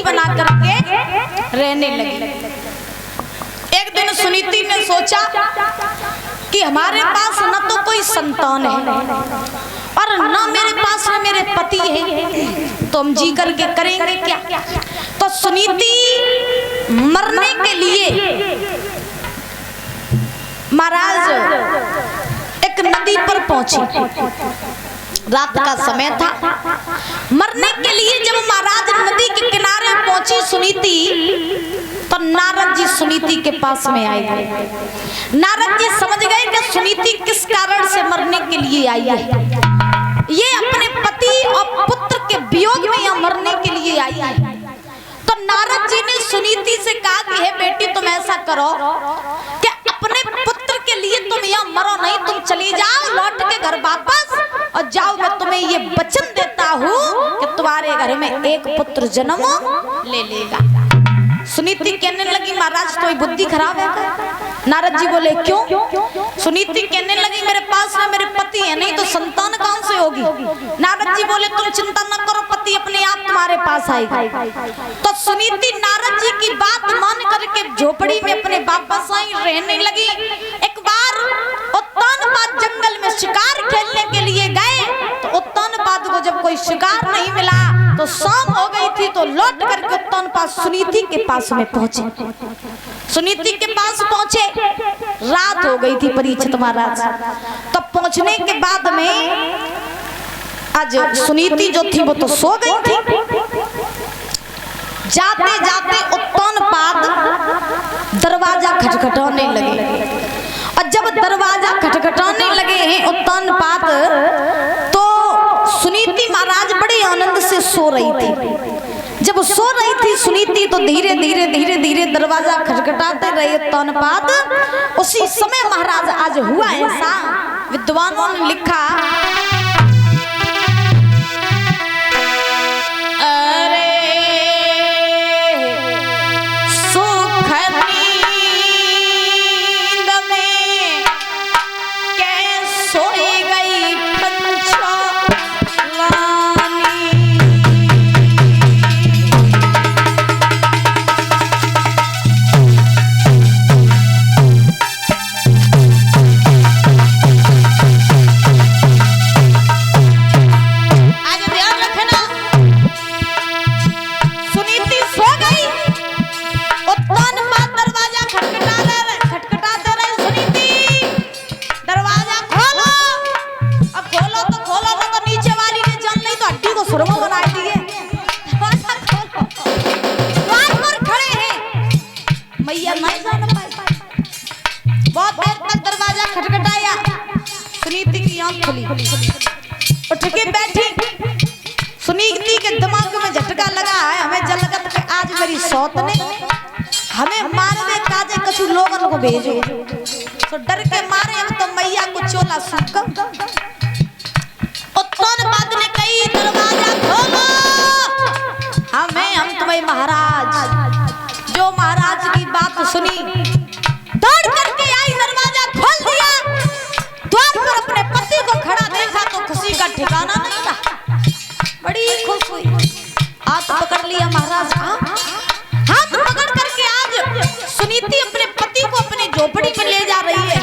झोपड़ी बना करके रहने लगी। एक दिन सुनीति ने सोचा कि हमारे पास न तो कोई संतान है और न मेरे पास में मेरे पति है, तो हम जी करके करेंगे क्या। तो सुनीति मरने के लिए महाराज एक नदी पर पहुंची। रात का समय था। मरने के लिए जब महाराज नदी के किनारे पहुंची सुनीति, तो नारद जी सुनीति के पास में आए। नारद जी समझ गए कि सुनीति किस कारण से मरने के लिए आई है। ये अपने पति और पुत्र के वियोग में यहाँ मरने के लिए आई है। तो नारद जी ने सुनीति से कहा कि हे बेटी, तुम ऐसा करो कि अपने पुत्र के लिए तुम यहाँ मरो नहीं, तुम चली जाओ लौट के घर वापस और जाओ। मैं तुम्हें ये वचन देता हूँ कि तुम्हारे घर में एक पुत्र जन्म ले लेगा। सुनीति कहने लगी महाराज तो बुद्धि खराब है। नारद जी बोले क्यों? सुनीति कहने लगी मेरे पास में मेरे पति है नहीं, तो संतान कौन से होगी। नारद जी बोले तुम चिंता न करो, पति अपने आप तुम्हारे पास आएगा। तो सुनीति नारद जी की बात मान करके झोपड़ी में अपने वापस आई, रहने लगी। एक बार उत्तानपाद जंगल में शिकार खेलने के लिए गए, तो उत्तानपाद को जब कोई शिकार नहीं मिला तो शाम हो गई थी, तो लौट करके उत्तानपाद सुनीति के पास में पहुंचे। सुनीति के पास पहुंचे, रात हो गई थी परीक्षित महाराज। तो पहुंचने के बाद में आज सुनीति जो थी वो तो सो गई थी। जाते जाते उत्तानपाद दरवाजा खटखटाने लगे, और जब दरवाजा खटखटाने लगे हैं उत्तानपाद, तो सुनीति महाराज बड़े आनंद से सो रही थी। जब सो रही थी सुनीति, तो धीरे धीरे धीरे धीरे दरवाजा खटखटाते रहे उत्तानपाद। उसी समय महाराज आज हुआ ऐसा, विद्वानों ने लिखा, उठ के बैठी। सुनीति के दिमाग में झटका लगा है, हमें जल लगा कि आज मेरी सौत ने हमें मारने काजे कछु लोगन को भेजो। तो डर के मारे हम तो मैया को चोला सूख। उत्तानपाद ने कही दरवाजा खोलो, हम तुम्हें महाराज। जो महाराज की बात सुनी दौड़ करके आई, दरवाजा खोल दिया। द्वार पर अपने पति को खड़ा देखा तो खुशी का ठिकाना नहीं था। बड़ी खुश हुई, हाथ पकड़ लिया महाराज। हाथ पकड़ करके आज सुनीति अपने पति को अपनी झोपड़ी में ले जा रही है।